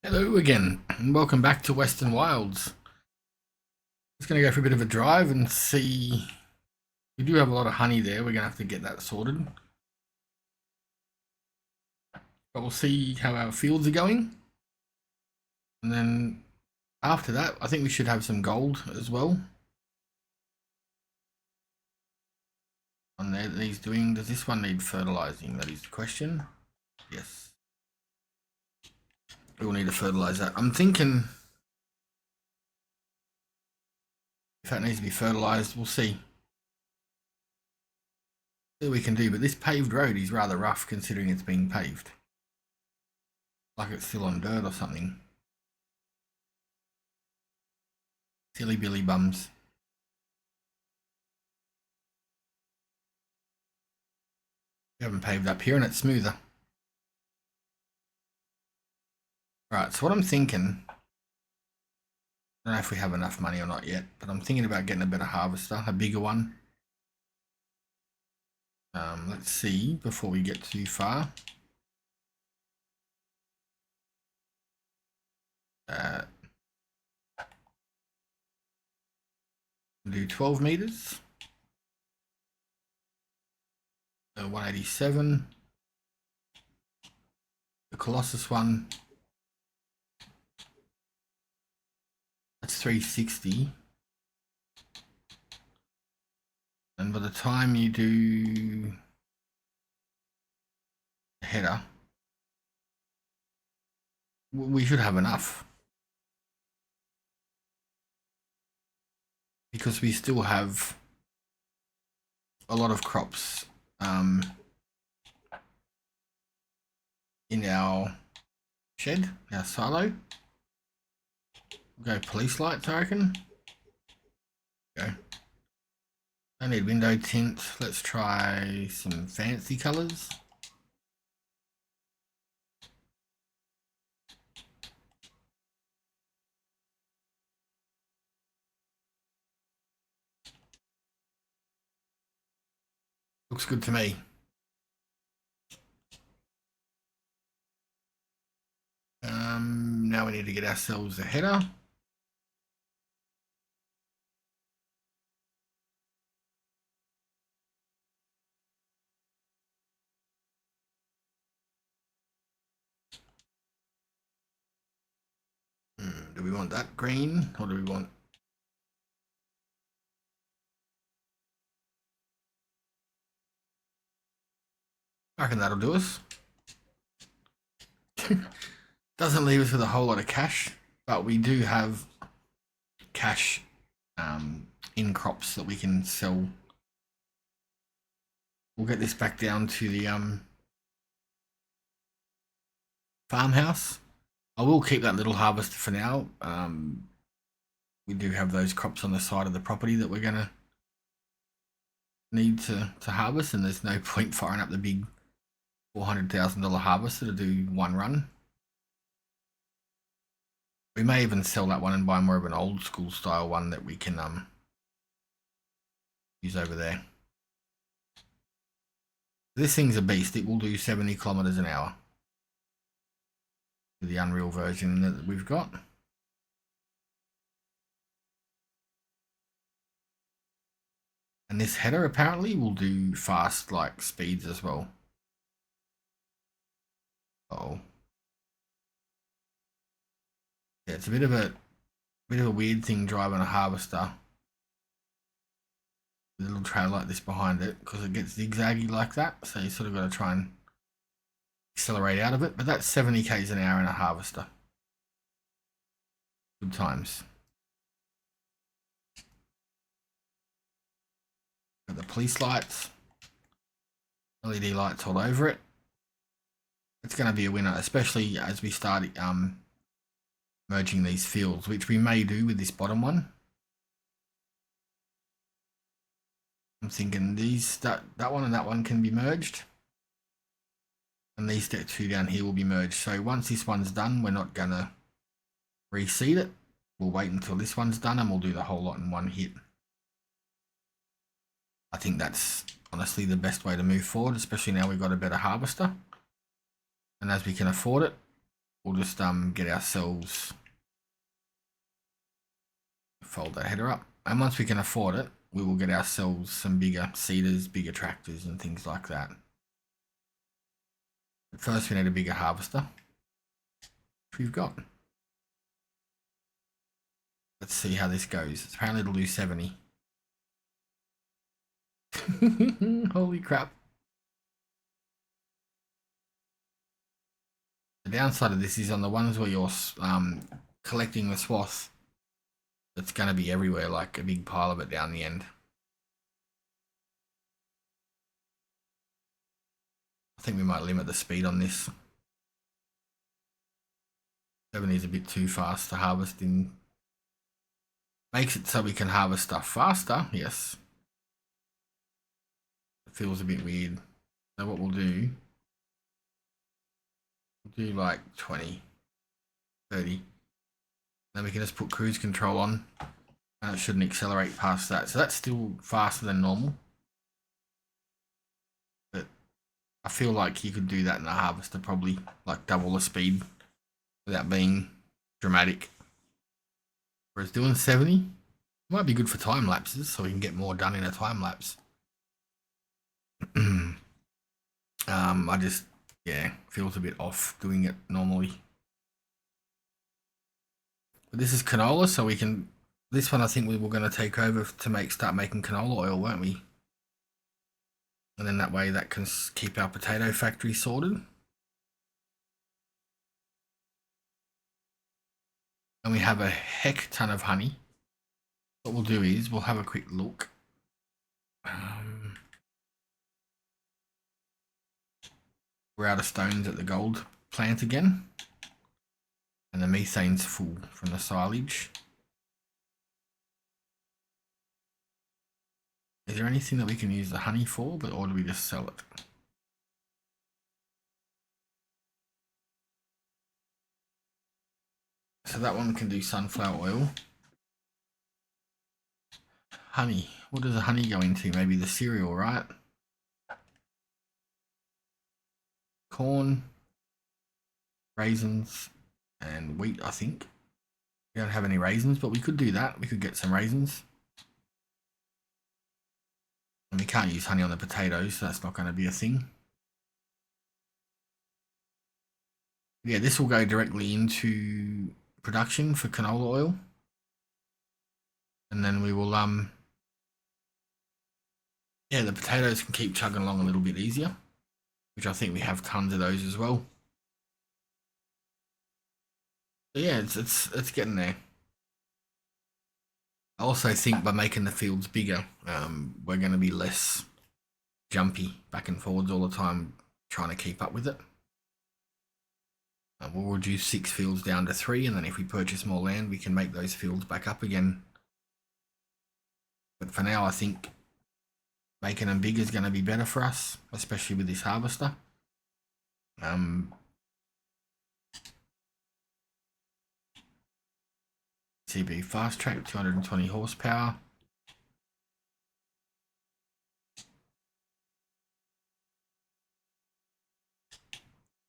Hello again, and welcome back to Western Wilds. Just going to go for a bit of a drive and see. We do have a lot of honey there. We're going to have to get that sorted. But we'll see how our fields are going. And then after that, I think we should have some gold as well. On there that he's doing. Does this one need fertilizing? That is the question. Yes. We will need to fertilize that. I'm thinking if that needs to be fertilized, we'll see. See what we can do. But this paved road is rather rough considering it's being paved. Like it's still on dirt or something. Silly billy bums. We haven't paved up here and it's smoother. Right, so what I'm thinking, I don't know if we have enough money or not yet, but I'm thinking about getting a better harvester, a bigger one. Let's see before we get too far. Do 12 meters. 187. The Colossus one. That's 360. And by the time you do the header, we should have enough. Because we still have a lot of crops in our shed, our silo. We'll go police lights, I reckon. Go. Don't need window tint. Let's try some fancy colours. Looks good to me. Now we need to get ourselves a header. Do we want that green or do we want... I reckon that'll do us. Doesn't leave us with a whole lot of cash, but we do have cash in crops that we can sell. We'll get this back down to the farmhouse. I will keep that little harvester for now. We do have those crops on the side of the property that we're going to need to harvest, and there's no point firing up the big $400,000 harvester to do one run. We may even sell that one and buy more of an old school style one that we can use over there. This thing's a beast. It will do 70 kilometers an hour. The Unreal version that we've got. And this header apparently will do fast like speeds as well. Oh. Yeah, it's a bit of a weird thing driving a harvester with a little trail like this behind it because it gets zigzaggy like that. So you sort of got to try and accelerate out of it. But that's 70 k's an hour in a harvester. Good times. Got the police lights, LED lights all over it. It's going to be a winner, especially as we start merging these fields, which we may do with this bottom one. I'm thinking that one and that one can be merged, and these two down here will be merged. So once this one's done, we're not gonna reseed it. We'll wait until this one's done and we'll do the whole lot in one hit. I think that's honestly the best way to move forward, especially now we've got a better harvester. And as we can afford it, we'll just get ourselves, fold that header up, and once we can afford it, we will get ourselves some bigger seeders, bigger tractors and things like that. But first we need a bigger harvester, which we've got. Let's see how this goes. Apparently it'll do 70. Holy crap. The downside of this is on the ones where you're collecting the swath, it's going to be everywhere, like a big pile of it down the end. I think we might limit the speed on this. 70 is a bit too fast to harvest in. Makes it so we can harvest stuff faster, yes. It feels a bit weird. So what we'll do like 20, 30. Then we can just put cruise control on and it shouldn't accelerate past that. So that's still faster than normal. But I feel like you could do that in the harvester, probably like double the speed without being dramatic. Whereas doing 70 might be good for time lapses, so we can get more done in a time lapse. I just, yeah, feels a bit off doing it normally. But this is canola, so we can, this one I think we were going to take over to start making canola oil, weren't we? And then that way that can keep our potato factory sorted. And we have a heck ton of honey. What we'll do is we'll have a quick look. We're out of stones at the gold plant again. And the methane's full from the silage. Is there anything that we can use the honey for, or do we just sell it? So that one can do sunflower oil. Honey. What does the honey go into? Maybe the cereal, right? Corn, raisins, and wheat, I think. We don't have any raisins, but we could do that. We could get some raisins. And we can't use honey on the potatoes, so that's not going to be a thing. Yeah, this will go directly into production for canola oil. And then we will, yeah, the potatoes can keep chugging along a little bit easier, which I think we have tons of those as well. So yeah, it's getting there. I also think by making the fields bigger, we're going to be less jumpy back and forwards all the time trying to keep up with it. We'll reduce 6 fields down to 3, and then if we purchase more land, we can make those fields back up again. But for now, I think making them big is going to be better for us, especially with this harvester. CB fast track, 220 horsepower.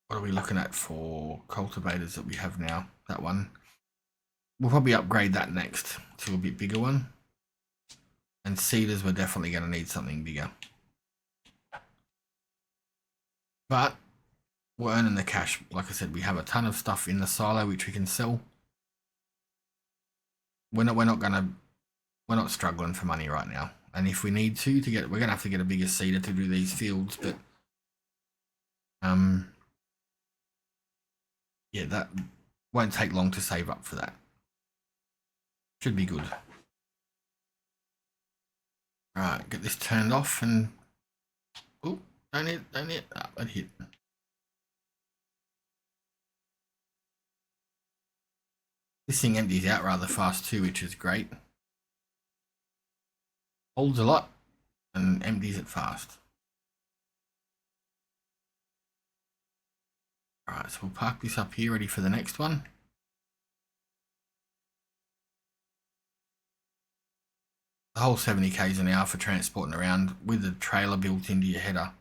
What are we looking at for cultivators that we have now? That one. We'll probably upgrade that next to a bit bigger one. And seeders, we're definitely going to need something bigger. But we're earning the cash. Like I said, we have a ton of stuff in the silo which we can sell. We're not struggling for money right now. And if we need to get, we're gonna have to get a bigger seeder to do these fields, but yeah, that won't take long to save up for that. Should be good. Alright, get this turned off and oh, don't hit. Ah, that hit. This thing empties out rather fast too, which is great. Holds a lot and empties it fast. Alright, so we'll park this up here, ready for the next one. The whole 70 k's an hour for transporting around with the trailer built into your header.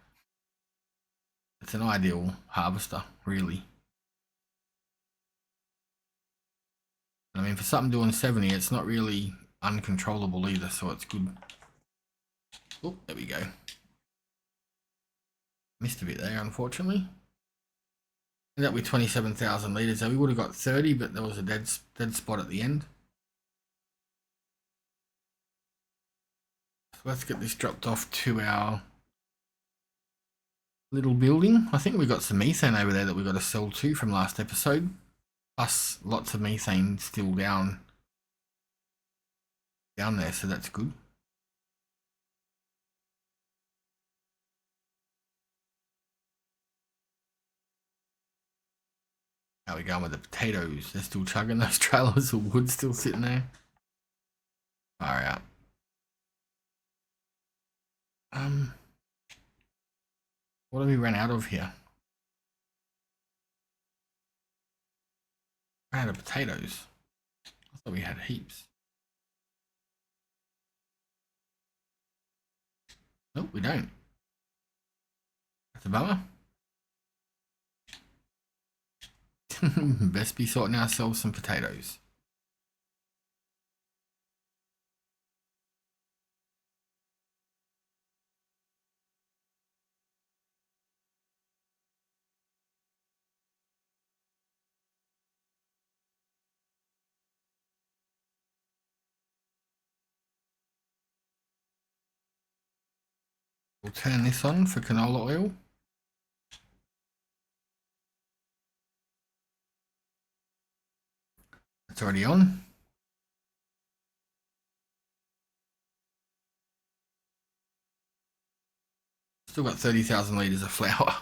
It's an ideal harvester, really. I mean, for something doing 70, it's not really uncontrollable either, so it's good. Oh, there we go. Missed a bit there, unfortunately. Ended up with 27,000 litres, so we would have got 30, but there was a dead spot at the end. So let's get this dropped off to our little building. I think we got some methane over there that we got to sell too from last episode. Plus lots of methane still down there, so that's good. How are we going with the potatoes? They're still chugging those trailers of wood still sitting there. Far out. What have we run out of here? Ran out of potatoes. I thought we had heaps. Nope, we don't. That's a bummer. Best be sorting ourselves some potatoes. We'll turn this on for canola oil. It's already on. Still got 30,000 litres of flour.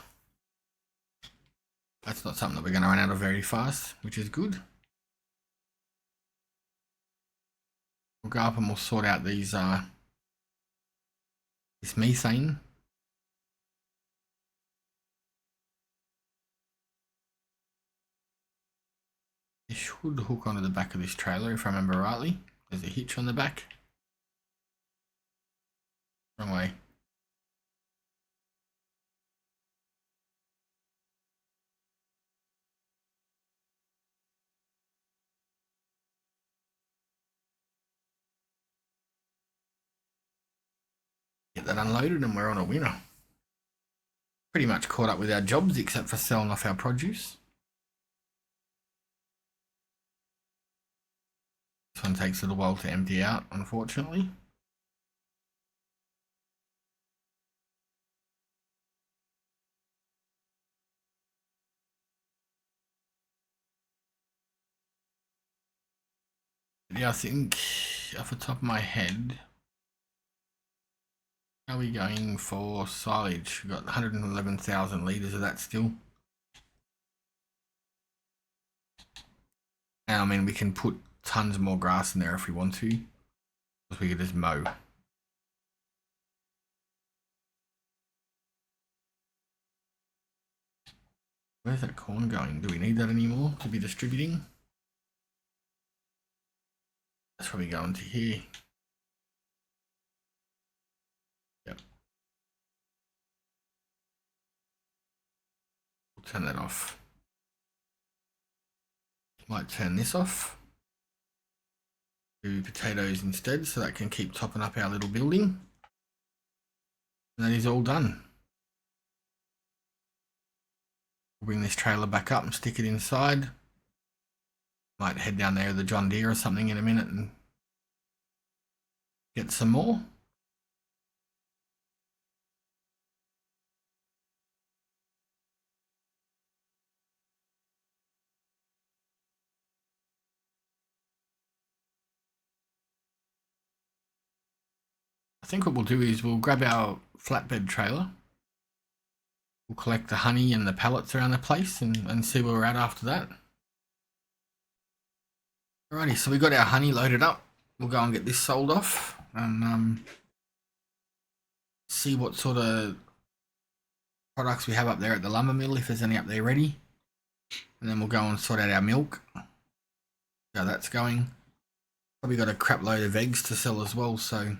That's not something that we're going to run out of very fast, which is good. We'll go up and we'll sort out these this methane. It should hook onto the back of this trailer if I remember rightly. There's a hitch on the back. Wrong way. Get that unloaded and we're on a winner. Pretty much caught up with our jobs except for selling off our produce. This one takes a little while to empty out, unfortunately. Yeah, I think off the top of my head, how are we going for silage? We've got 111,000 litres of that still. And I mean, we can put tons more grass in there if we want to. Because we could just mow. Where's that corn going? Do we need that anymore to be distributing? That's probably going to here. Yep. We'll turn that off. Might turn this off. Do potatoes instead so that can keep topping up our little building. And that is all done. We'll bring this trailer back up and stick it inside. Might head down there with the John Deere or something in a minute and get some more. I think what we'll do is we'll grab our flatbed trailer. We'll collect the honey and the pallets around the place and see where we're at after that. Alrighty, so we got our honey loaded up. We'll go and get this sold off and see what sort of products we have up there at the lumber mill, if there's any up there ready. And then we'll go and sort out our milk. How that's going. Probably got a crap load of eggs to sell as well, so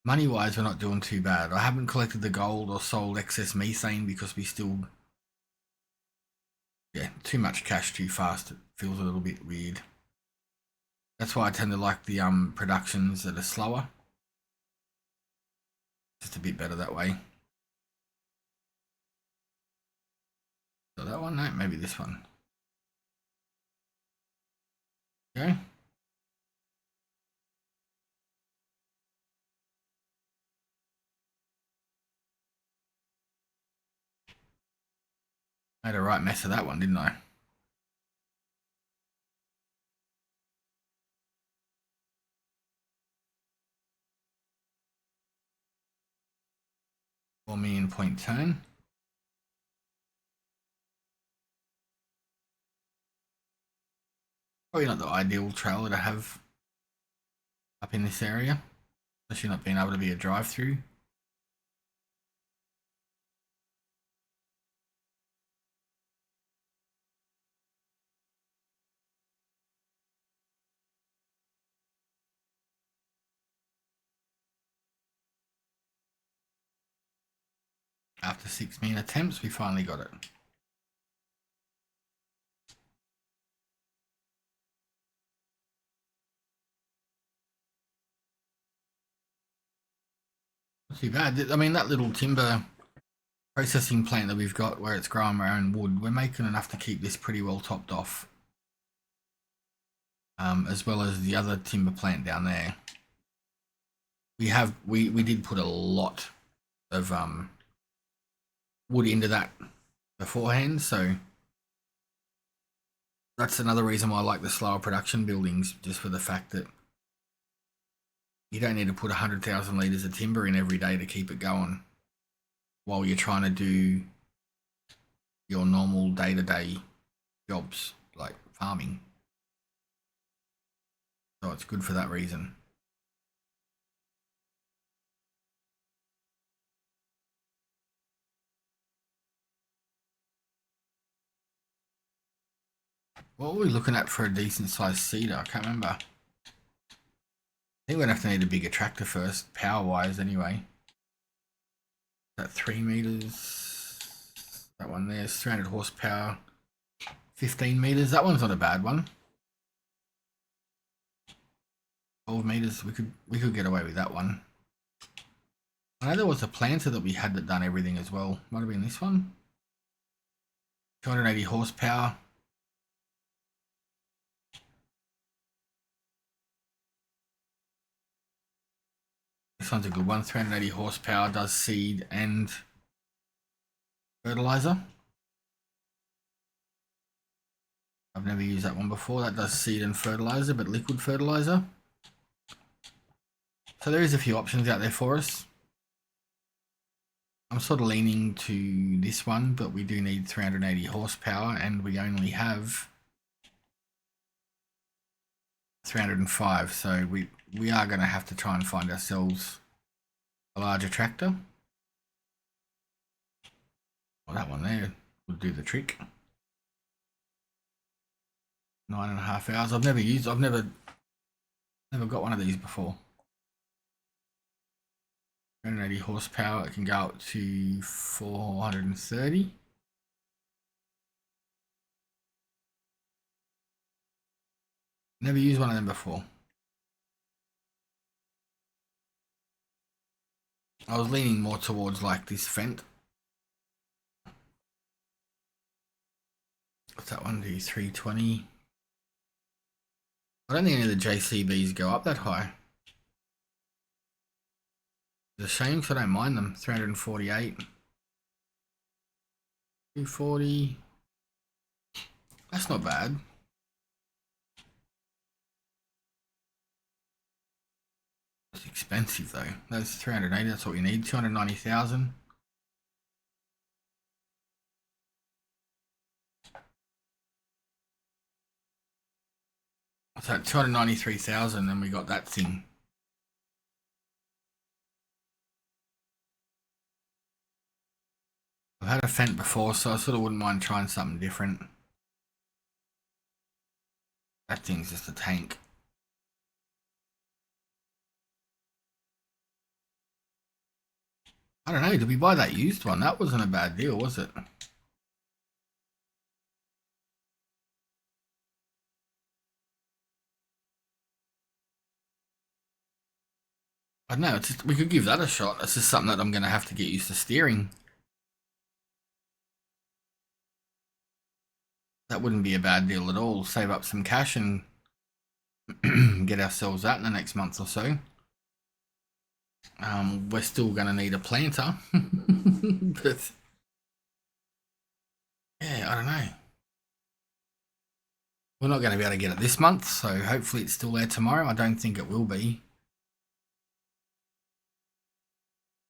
money wise we're not doing too bad. I haven't collected the gold or sold excess methane because we still Yeah, too much cash too fast. It feels a little bit weird. That's why I tend to like the productions that are slower. Just a bit better that way. So that one, no, maybe this one. Okay. Made a right mess of that one, didn't I? $4 million point turn. Probably not the ideal trailer to have up in this area, especially not being able to be a drive-through. After 6 million attempts, we finally got it. Not too bad. I mean, that little timber processing plant that we've got where it's growing our own wood, we're making enough to keep this pretty well topped off. As well as the other timber plant down there. We did put a lot of wood into that beforehand, so that's another reason why I like the slower production buildings, just for the fact that you don't need to put 100,000 litres of timber in every day to keep it going while you're trying to do your normal day-to-day jobs like farming. So it's good for that reason. What were we looking at for a decent sized cedar? I can't remember. I think we're gonna have to need a bigger tractor first, power wise anyway. That 3 meters. That one there's 300 horsepower, 15 meters. That one's not a bad one. 12 meters. We could get away with that one. I know there was a planter that we had that done everything as well. Might have been this one. 280 horsepower. This one's a good one. 380 horsepower, does seed and fertilizer. I've never used that one before. That does seed and fertilizer, but liquid fertilizer. So there is a few options out there for us. I'm sort of leaning to this one, but we do need 380 horsepower and we only have 305. So we are going to have to try and find ourselves a larger tractor. Well, that one there would do the trick. 9.5 hours. I've never got one of these before. 380 horsepower. It can go up to 430. Never used one of them before. I was leaning more towards like this Fendt. What's that one do? 320. I don't think any of the JCBs go up that high. It's a shame because I don't mind them. 348. 240. That's not bad. It's expensive though. That's 380. That's what we need. 290,000. So 293,000, and we got that thing. I've had a Fendt before, so I sort of wouldn't mind trying something different. That thing's just a tank. I don't know, did we buy that used one? That wasn't a bad deal, was it? I don't know, it's just, we could give that a shot. It's just something that I'm going to have to get used to steering. That wouldn't be a bad deal at all. Save up some cash and get ourselves that in the next month or so. We're still going to need a planter. But yeah, I don't know. We're not going to be able to get it this month, so hopefully it's still there tomorrow. I don't think it will be.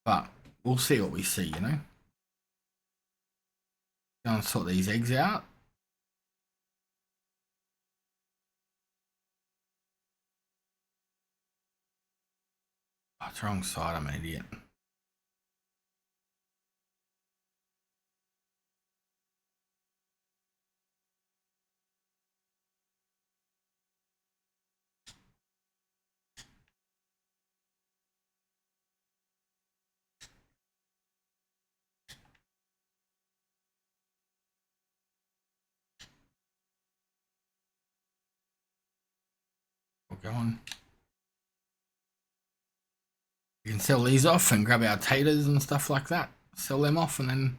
But we'll see what we see, you know. Go and sort these eggs out. Oh, it's the wrong side, I'm an idiot. We'll go on. We can sell these off and grab our taters and stuff like that. Sell them off and then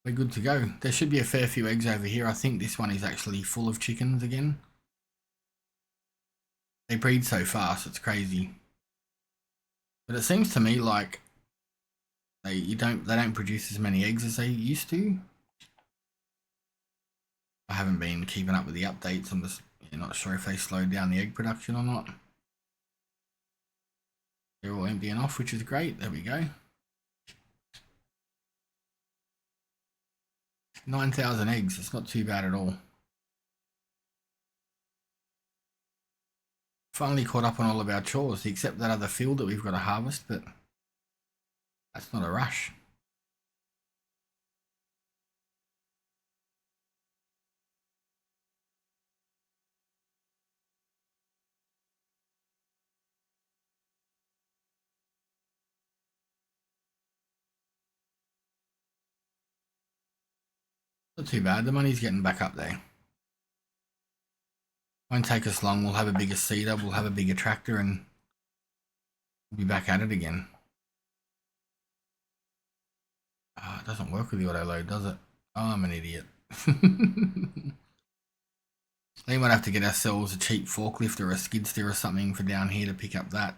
we're good to go. There should be a fair few eggs over here. I think this one is actually full of chickens again. They breed so fast, it's crazy. But it seems to me like they don't produce as many eggs as they used to. I haven't been keeping up with the updates. I'm just not sure if they slowed down the egg production or not. They're all emptying off, which is great. There we go. 9,000 eggs. It's not too bad at all. Finally caught up on all of our chores, except that other field that we've got to harvest, but that's not a rush. Not too bad. The money's getting back up there. Won't take us long. We'll have a bigger seeder. We'll have a bigger tractor and we'll be back at it again. Oh, it doesn't work with the auto load, does it? Oh, I'm an idiot. We might have to get ourselves a cheap forklift or a skid steer or something for down here to pick up that.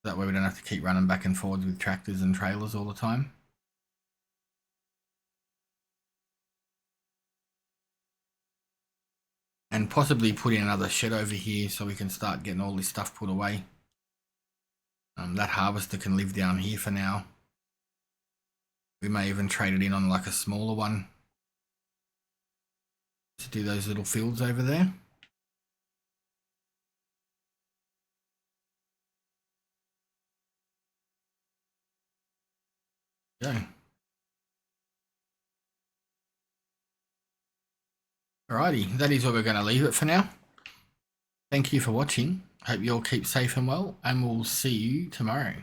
That way we don't have to keep running back and forwards with tractors and trailers all the time. And possibly put in another shed over here so we can start getting all this stuff put away. That harvester can live down here for now. We may even trade it in on like a smaller one to do those little fields over there. Go. Alrighty, that is where we're going to leave it for now. Thank you for watching. Hope you all keep safe and well, and we'll see you tomorrow.